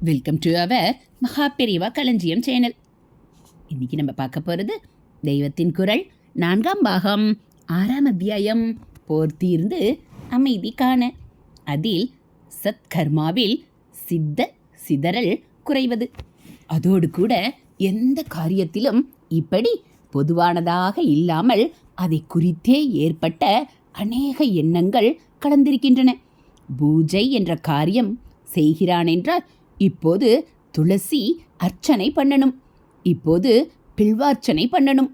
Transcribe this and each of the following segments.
Welcome to our மகா பெரியவா களஞ்சியம் சேனல். இன்னைக்கு நம்ம பார்க்க போகிறது தெய்வத்தின் குரல் 4ஆம் பாகம் 6ஆம் அத்தியாயம் போர் தீர்ந்து அமைதி காண. அதில் சத்கர்மாவில் சிதறல் குறைவது, அதோடு கூட எந்த காரியத்திலும் இப்படி பொதுவானதாக இல்லாமல் அதை குறித்தே ஏற்பட்ட அநேக எண்ணங்கள் கலந்திருக்கின்றன. பூஜை என்ற காரியம் செய்கிறான் என்றால் இப்போது துளசி அர்ச்சனை பண்ணணும், இப்போது பில்வார்ச்சனை பண்ணணும்,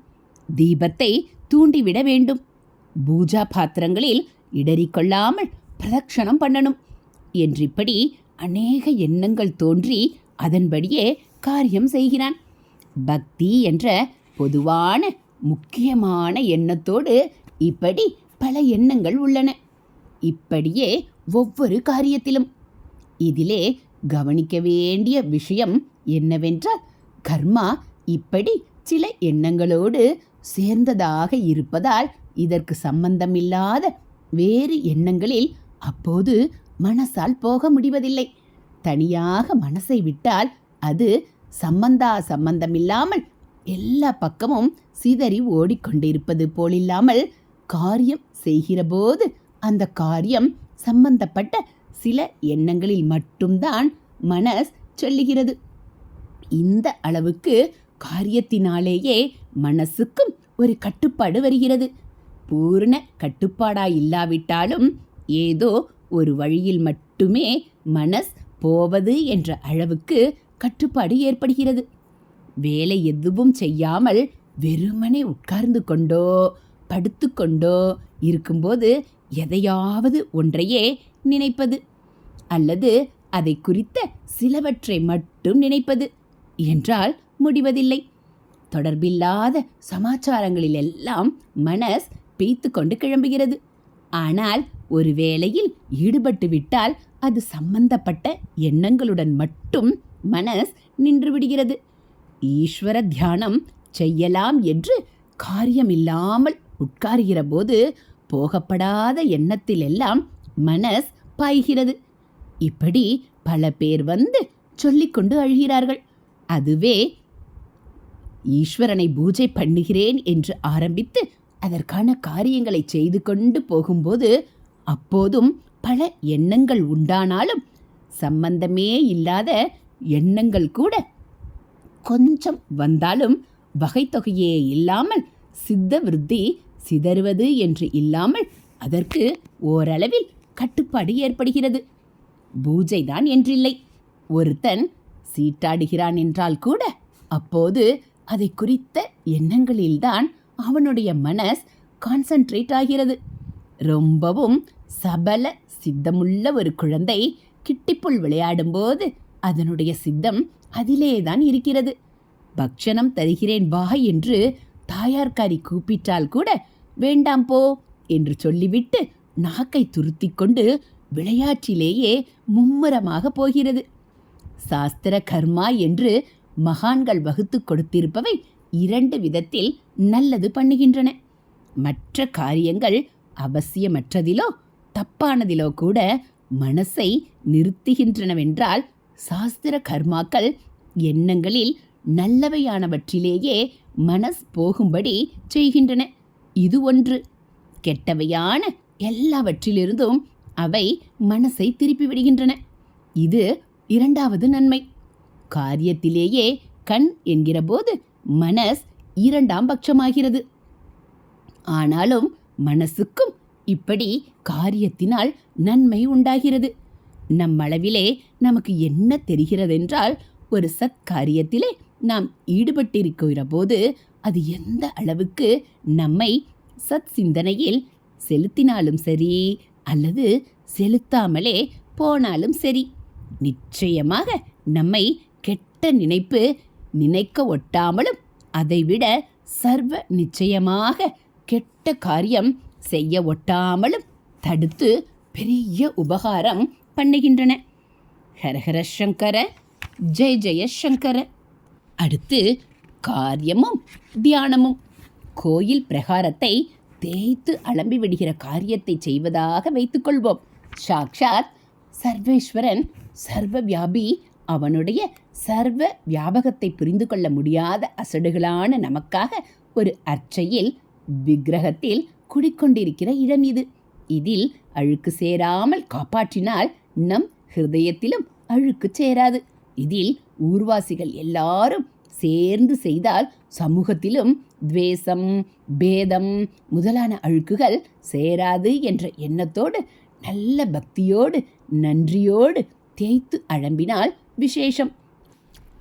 தீபத்தை தூண்டிவிட வேண்டும், பூஜா பாத்திரங்களில் இடறிக்கொள்ளாமல் பிரதட்சணம் பண்ணணும் என்றிப்படி அநேக எண்ணங்கள் தோன்றி அதன்படியே காரியம் செய்கிறான். பக்தி என்ற பொதுவான முக்கியமான எண்ணத்தோடு இப்படி பல எண்ணங்கள் உள்ளன. இப்படியே ஒவ்வொரு காரியத்திலும். இதிலே கவனிக்க வேண்டிய விஷயம் என்னவென்றால், கர்மா இப்படி சில எண்ணங்களோடு சேர்ந்ததாக இருப்பதால் இதற்கு சம்பந்தமில்லாத வேறு எண்ணங்களில் அப்போது மனசால் போக முடிவதில்லை. தனியாக மனசை விட்டால் அது சம்பந்தமில்லாமல் எல்லா பக்கமும் சிதறி ஓடிக்கொண்டிருப்பது போலில்லாமல் காரியம் செய்கிற போது அந்த காரியம் சம்பந்தப்பட்ட சில எண்ணங்களில் மட்டும்தான் மனஸ் சொல்லுகிறது. இந்த அளவுக்கு காரியத்தினாலேயே மனசுக்கும் ஒரு கட்டுப்பாடு வருகிறது. பூர்ண கட்டுப்பாடாய் இல்லாவிட்டாலும் ஏதோ ஒரு வழியில் மட்டுமே மனஸ் போவது என்ற அளவுக்கு கட்டுப்பாடு ஏற்படுகிறது. வேலை எதுவும் செய்யாமல் வெறுமனே உட்கார்ந்து கொண்டோ படுத்து கொண்டோ இருக்கும்போது எதையாவது ஒன்றையே நினைப்பது, அல்லது அதை குறித்த சிலவற்றை மட்டும் நினைப்பது என்றால் முடிவதில்லை. தொடர்பில்லாத சமாச்சாரங்களிலெல்லாம் மனஸ் பேய்த்து கொண்டு கிளம்புகிறது. ஆனால் ஒரு வேளையில் ஈடுபட்டு விட்டால் அது சம்பந்தப்பட்ட எண்ணங்களுடன் மட்டும் மனஸ் நின்று விடுகிறது. ஈஸ்வர தியானம் செய்யலாம் என்று காரியமில்லாமல் உட்கார்கிற போது போகப்படாத எண்ணத்திலெல்லாம் மனஸ் பாய்கிறது. இப்படி பல பேர் வந்து சொல்லிக்கொண்டு அழுகிறார்கள். அதுவே ஈஸ்வரனை பூஜை பண்ணுகிறேன் என்று ஆரம்பித்து அதற்கான காரியங்களை செய்து கொண்டு போகும்போது அப்போதும் பல எண்ணங்கள் உண்டானாலும் சம்பந்தமே இல்லாத எண்ணங்கள் கூட கொஞ்சம் வந்தாலும் வகைத்தொகையே இல்லாமல் சித்த விருத்தி சிதறுவது என்று இல்லாமல் அதற்கு ஓரளவில் கட்டுப்பாடு ஏற்படுகிறது. பூஜைதான் என்றில்லை, ஒருத்தன் சீட்டாடுகிறான் என்றால் கூட அப்போது அதை குறித்த எண்ணங்களில்தான் அவனுடைய மனஸ் கான்சன்ட்ரேட் ஆகிறது. ரொம்பவும் சபல சித்தமுள்ள ஒரு குழந்தை கிட்டிப்புள் விளையாடும்போது அதனுடைய சித்தம் அதிலேதான் இருக்கிறது. பக்ஷணம் தருகிறேன் வா என்று தாயார்காரி கூப்பிட்டால் கூட வேண்டாம் போ என்று சொல்லிவிட்டு நாக்கை துருத்தி கொண்டு விளையாட்டிலேயே மும்முரமாக போகிறது. சாஸ்திர கர்மா என்று மகான்கள் வகுத்து கொடுத்திருப்பவை 2 விதத்தில் நல்லது பண்ணுகின்றன. மற்ற காரியங்கள் அவசியமற்றதிலோ தப்பானதிலோ கூட மனசை நிறுத்துகின்றனவென்றால் சாஸ்திர கர்மாக்கள் எண்ணங்களில் நல்லவையானவற்றிலேயே மனஸ் போகும்படி செய்கின்றன. இது ஒன்று. கெட்டவையான எல்லாவற்றிலிருந்தும் அவை மனசை திருப்பி விடுகின்றன. இது 2வது நன்மை. காரியத்திலேயே கண் என்கிற போது மனஸ் 2ஆம் பட்சமாகிறது. ஆனாலும் மனசுக்கும் இப்படி காரியத்தினால் நன்மை உண்டாகிறது. நம்மளவிலே நமக்கு என்ன தெரிகிறதென்றால், ஒரு சத்காரியத்திலே நாம் ஈடுபட்டிருக்கிற போது அது எந்த அளவுக்கு நம்மை சத் சிந்தனையில் செலுத்தினாலும் சரி அல்லது செலுத்தாமலே போனாலும் சரி, நிச்சயமாக நம்மை கெட்ட நினைப்பு நினைக்க ஒட்டாமலும் அதைவிட சர்வ நிச்சயமாக கெட்ட காரியம் செய்ய ஒட்டாமலும் தடுத்து பெரிய உபகாரம் பண்ணுகின்றன. ஹரஹர சங்கர, ஜெய ஜெய சங்கர. அடுத்து காரியமும் தியானமும். கோயில் பிரகாரத்தை தேய்த்து அலம்பி விடுகிற காரியத்தை செய்வதாக வைத்துக்கொள்வோம். சாக்ஷாத் சர்வேஸ்வரன் சர்வ வியாபி அவனுடைய சர்வ வியாபகத்தை புரிந்து கொள்ள முடியாத அசடுகளான நமக்காக ஒரு அர்ச்சையில் விக்கிரகத்தில் குடிக்கொண்டிருக்கிற இடம் இது. இதில் அழுக்கு சேராமல் காப்பாற்றினால் நம் ஹிருதயத்திலும் அழுக்கு சேராது. இதில் ஊர்வாசிகள் எல்லாரும் சேர்ந்து செய்தால் சமூகத்திலும் துவேஷம், பேதம் முதலான அழுக்குகள் சேராது என்ற எண்ணத்தோடு நல்ல பக்தியோடு நன்றியோடு தேய்த்து அலம்பினால் விசேஷம்.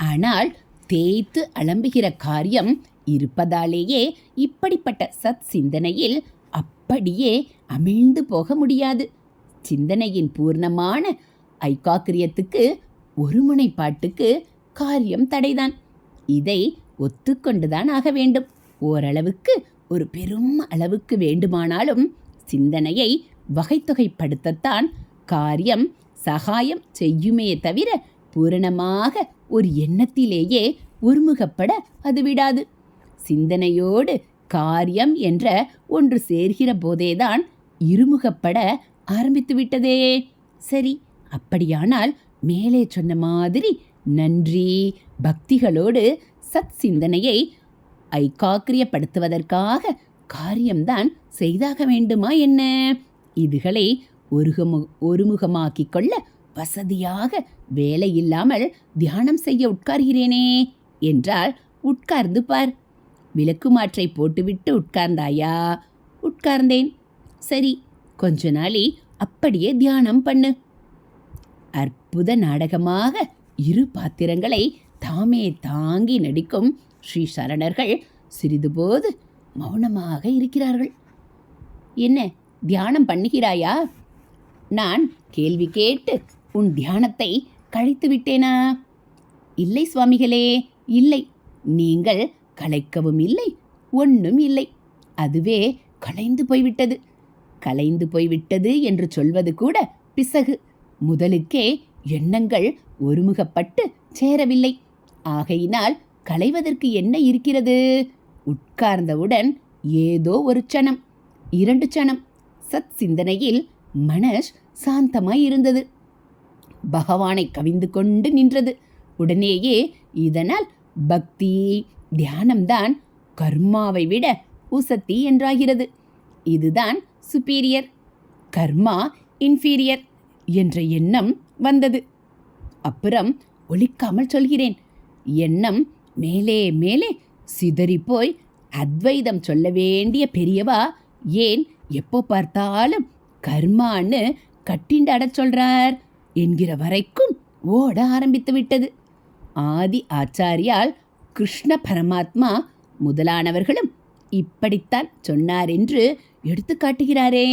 ஆனால் தேய்த்து அலம்புகிற காரியம் இருப்பதாலேயே இப்படிப்பட்ட சத் சிந்தனையில் அப்படியே அமிழ்ந்து போக முடியாது. சிந்தனையின் பூர்ணமான ஐக்காக்கிரியத்துக்கு ஒருமுனைப்பாட்டுக்கு காரியம் தடைதான். இதை ஒத்துக்கொண்டுதான் ஆக வேண்டும். ஓரளவுக்கு ஒரு பெரும் அளவுக்கு வேண்டுமானாலும் சிந்தனையை வகைத்தொகைப்படுத்தத்தான் காரியம் சகாயம் செய்யுமே தவிர பூரணமாக ஒரு எண்ணத்திலேயே ஒருமுகப்பட அது விடாது. சிந்தனையோடு காரியம் என்ற ஒன்று சேர்கிற போதேதான் இருமுகப்பட ஆரம்பித்து விட்டதே. சரி, அப்படியானால் மேலே சொன்ன மாதிரி நன்றி பக்திகளோடு சத் சிந்தனையை ஐக்காக்கிரியப்படுத்துவதற்காக காரியம்தான் செய்தாக வேண்டுமா என்ன? இதுகளை ஒருமுகமாக்கிக் கொள்ள வசதியாக வேலை இல்லாமல் தியானம் செய்ய உட்கார்கிறேனே என்றால் உட்கார்ந்து பார். விளக்குமாற்றை போட்டுவிட்டு உட்கார்ந்தாயா? உட்கார்ந்தேன். சரி, கொஞ்ச நாளி அப்படியே தியானம் பண்ணு. அற்புத நாடகமாக இரு பாத்திரங்களை தாமே தாங்கி நடிக்கும் ஸ்ரீ சரணர்கள் சிறிதுபோது மௌனமாக இருக்கிறார்கள். என்ன, தியானம் பண்ணுகிறாயா? நான் கேள்வி கேட்டு உன் தியானத்தை கழித்து விட்டேனா? இல்லை சுவாமிகளே, இல்லை. நீங்கள் கலைக்கவும் இல்லை, ஒன்றும் இல்லை. அதுவே கலைந்து போய்விட்டது. கலைந்து போய்விட்டது என்று சொல்வது கூட பிசகு. முதலுக்கே எண்ணங்கள் ஒருமுகப்பட்டு சேரவில்லை. ஆகையினால் களைவதற்கு என்ன இருக்கிறது? உட்கார்ந்தவுடன் ஏதோ ஒரு க்ஷணம், 2 க்ஷணம் சத் சிந்தனையில் மனஸ் சாந்தமாய் இருந்தது. பகவானை கவிந்து கொண்டு நின்றது. உடனேயே இதனால் பக்தி தியானம்தான் கர்மாவை விட உசத்தி என்றாகிறது. இதுதான் சுப்பீரியர், கர்மா இன்ஃபீரியர் என்ற எண்ணம் வந்தது. அப்புறம் ஒலிக்காமல் சொல்கிறேன், எண்ணம் மேலே மேலே சிதறிப்போய் அத்வைதம் சொல்ல வேண்டிய பெரியவா ஏன் எப்போ பார்த்தாலும் கர்மான்னு கட்டிண்டாடச் சொல்றார் என்கிற வரைக்கும் ஓட ஆரம்பித்து விட்டது. ஆதி ஆச்சாரியால் கிருஷ்ண பரமாத்மா முதலானவர்களும் இப்படித்தான் சொன்னார் என்று எடுத்து காட்டுகிறாரே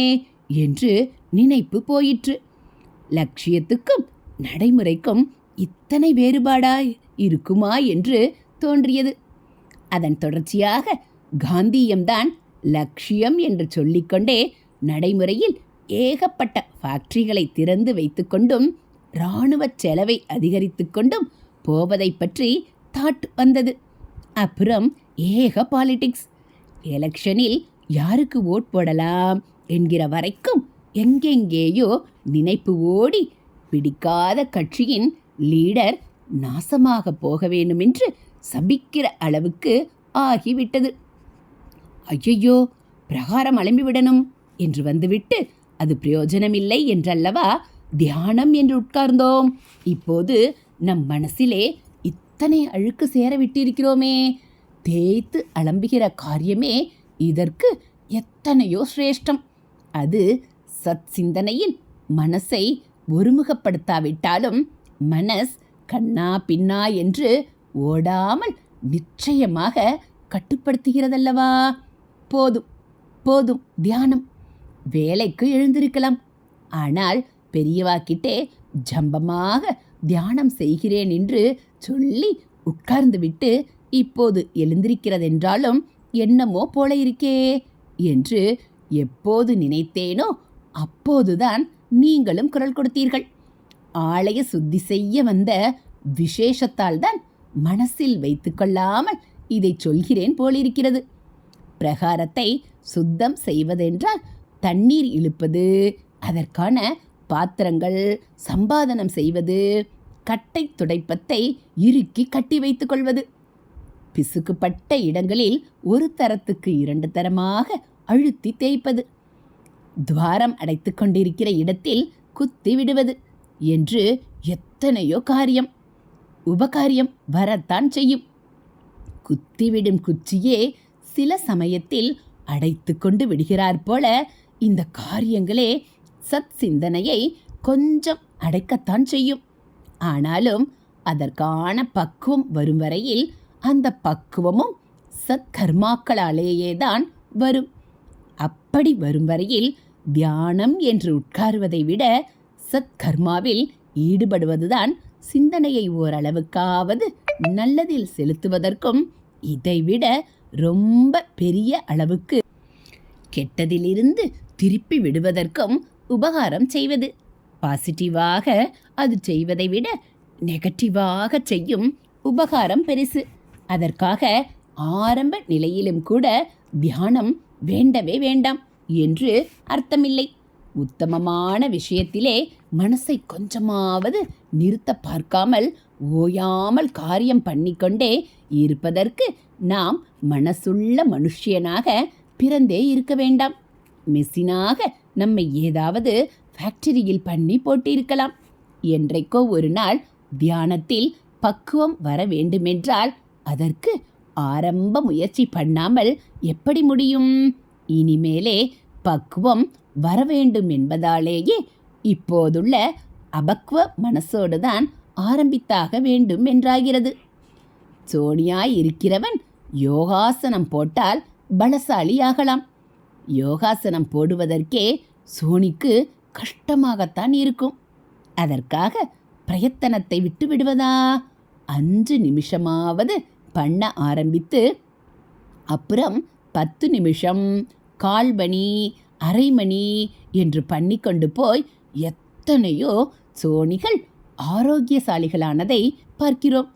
என்று நினைப்பு போயிற்று. லட்சியத்துக்கும் நடைமுறைக்கும் இத்தனை வேறுபாடாய் இருக்குமா என்று தோன்றியது. அதன் தொடர்ச்சியாக காந்தியம்தான் லட்சியம் என்று சொல்லிக்கொண்டே நடைமுறையில் ஏகப்பட்ட ஃபேக்டரிகளை திறந்து வைத்துக்கொண்டும் இராணுவ செலவை அதிகரித்து கொண்டும் போவதை பற்றி தாட் வந்தது. அப்புறம் ஏக பாலிடிக்ஸ். எலெக்ஷனில் யாருக்கு ஓட் போடலாம் என்கிற வரைக்கும் எங்கெங்கேயோ நினைப்பு ஓடி பிடிக்காத கட்சியின் லீடர் நாசமாக போக வேண்டுமென்று சபிக்கிற அளவுக்கு ஆகிவிட்டது. ஐயையோ, பிரகாரம் அலம்பிவிடணும் என்று வந்துவிட்டு அது பிரயோஜனமில்லை என்றல்லவா தியானம் என்று உட்கார்ந்தோம். இப்போது நம் மனசிலே இத்தனை அழுக்கு சேர விட்டிருக்கிறோமே. தேய்த்து அலம்புகிற காரியமே இதற்கு எத்தனையோ சிரேஷ்டம். அது சத் சிந்தனையில் மனசை ஒருமுகப்படுத்தாவிட்டாலும் மனஸ் கண்ணா பின்னா என்று ஓடாமல் நிச்சயமாக கட்டுப்படுத்துகிறதல்லவா. போதும் போதும் தியானம். வேலைக்கு எழுந்திருக்கலாம். ஆனால் பெரியவாக்கிட்டே ஜம்பமாக தியானம் செய்கிறேன் என்று சொல்லி உட்கார்ந்துவிட்டு இப்போது எழுந்திருக்கிறதென்றாலும் என்னமோ போல இருக்கே என்று எப்போது நினைத்தேனோ அப்போதுதான் நீங்களும் குரல் கொடுத்தீர்கள். ஆலய சுத்தி செய்ய வந்த விசேஷத்தால் தான் மனசில் வைத்து கொள்ளாமல் இதை சொல்கிறேன் போலிருக்கிறது. பிரகாரத்தை சுத்தம் செய்வதென்றால் தண்ணீர் இழுப்பது, அதற்கான பாத்திரங்கள் சம்பாதனம் செய்வது, கட்டை துடைப்பத்தை இறுக்கி கட்டி வைத்துக் கொள்வது. பிசுக்குப்பட்ட இடங்களில் ஒரு தரத்துக்கு 2 தரமாக அழுத்தி தேய்ப்பது. துவாரம் அடைத்து கொண்டிருக்கிற இடத்தில் குத்தி விடுவது என்று எத்தனையோ காரியம் உபகாரியம் வரத்தான் செய்யும். குத்திவிடும் குச்சியே சில சமயத்தில் அடைத்து கொண்டு விடுகிறார் போல இந்த காரியங்களே சத் சிந்தனையை கொஞ்சம் அடைக்கத்தான் செய்யும். ஆனாலும் அதற்கான பக்குவம் வரும் வரையில் அந்த பக்குவமும் சத்கர்மாக்களாலேயேதான் வரும். அப்படி வரும் வரையில் தியானம் என்று உட்காருவதை விட சத்கர்மாவில் ஈடுபடுவதுதான் சிந்தனையை ஓரளவுக்காவது நல்லதில் செலுத்துவதற்கும் இதைவிட ரொம்ப பெரிய அளவுக்கு கெட்டதிலிருந்து திருப்பி விடுவதற்கும் உபகாரம் செய்வது. பாசிட்டிவாக அது செய்வதை விட நெகட்டிவாக செய்யும் உபகாரம் பெருசு. அதற்காக ஆரம்ப நிலையிலும் கூட தியானம் வேண்டவே வேண்டாம் என்று அர்த்தமில்லை. உத்தமமான விஷயத்திலே மனசை கொஞ்சமாவது நிறுத்த பார்க்காமல் ஓயாமல் காரியம் பண்ணிக்கொண்டே இருப்பதற்கு நாம் மனசுள்ள மனுஷியனாக பிறந்தே இருக்க வேண்டாம். மெஷினாக நம்மை ஏதாவது ஃபேக்டரியில் பண்ணி போட்டிருக்கலாம். என்றைக்கோ ஒரு நாள் தியானத்தில் பக்குவம் வர வேண்டுமென்றால் அதற்கு ஆரம்ப முயற்சி பண்ணாமல் எப்படி முடியும்? இனிமேலே பக்குவம் வர வேண்டும் என்பதாலேயே இப்போதுள்ள அபக்வ மனசோடுதான் ஆரம்பித்தாக வேண்டும் என்றாகிறது. சோனியாய் இருக்கிறவன் யோகாசனம் போட்டால் பலசாலியாகலாம். யோகாசனம் போடுவதற்கே சோனிக்கு கஷ்டமாகத்தான் இருக்கும். அதற்காக பிரயத்தனத்தை விட்டு விடுவதா? 5 நிமிஷமாவது பண்ண ஆரம்பித்து அப்புறம் 10 நிமிஷம், 1/4 மணி, அரை மணி என்று பண்ணிக்கொண்டு போய் எத்தனையோ சோனிகள் ஆரோக்கியசாலிகளானதை பார்க்கிறோம்.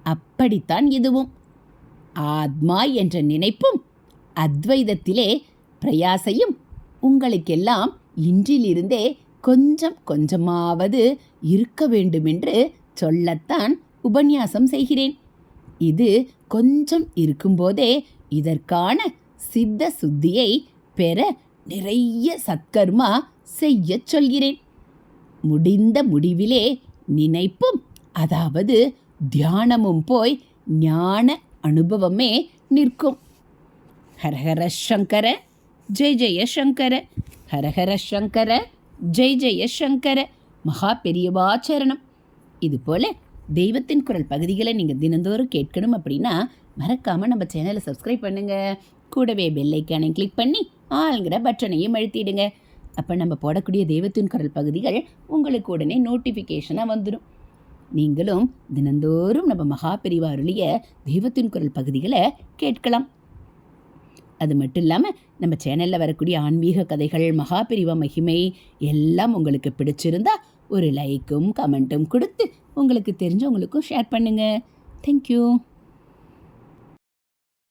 அப்படித்தான் இதுவும். ஆத்மா என்ற நினைப்பும் அத்வைதத்திலே பிரயாசையும் உங்களுக்கெல்லாம் இன்றிலிருந்தே கொஞ்சம் கொஞ்சமாவது இருக்க வேண்டுமென்று சொல்லத்தான் உபன்யாசம் செய்கிறேன். இது கொஞ்சம் இருக்கும்போதே இதற்கான சித்த சுத்தியை பெற நிறைய சத்கர்மா செய்ய சொல்கிறேன். முடிந்த முடிவிலே நினைப்பும் அதாவது தியானமும் போய் ஞான அனுபவமே நிற்கும். ஹரஹர சங்கர ஜெய ஜெய சங்கர, ஹரஹர சங்கர ஜெய ஜெய சங்கர. மகா பெரியவாச்சரணம். இதுபோல் தெய்வத்தின் குரல் பகுதிகளை நீங்கள் தினந்தோறும் கேட்கணும் அப்படின்னா மறக்காமல் நம்ம சேனலை சப்ஸ்கிரைப் பண்ணுங்கள். கூடவே பெல் ஐக்கானை கிளிக் பண்ணி ஆளுங்கிற பட்டனையும் அழுத்திடுங்க. அப்போ நம்ம போடக்கூடிய தெய்வத்தின் குரல் பகுதிகள் உங்களுக்கு உடனே நோட்டிஃபிகேஷனாக வந்துடும். நீங்களும் தினந்தோறும் நம்ம மகா பெரிவா அருளிய தெய்வத்தின் குரல் பகுதிகளை கேட்கலாம். அது மட்டும் இல்லாமல் நம்ம சேனலில் வரக்கூடிய ஆன்மீக கதைகள், மகா பெரிவா மகிமை எல்லாம் உங்களுக்கு பிடிச்சிருந்தா ஒரு லைக்கும் கமெண்ட்டும் கொடுத்து உங்களுக்கு தெரிஞ்சவங்களுக்கும் ஷேர் பண்ணுங்கள். தேங்க்யூ.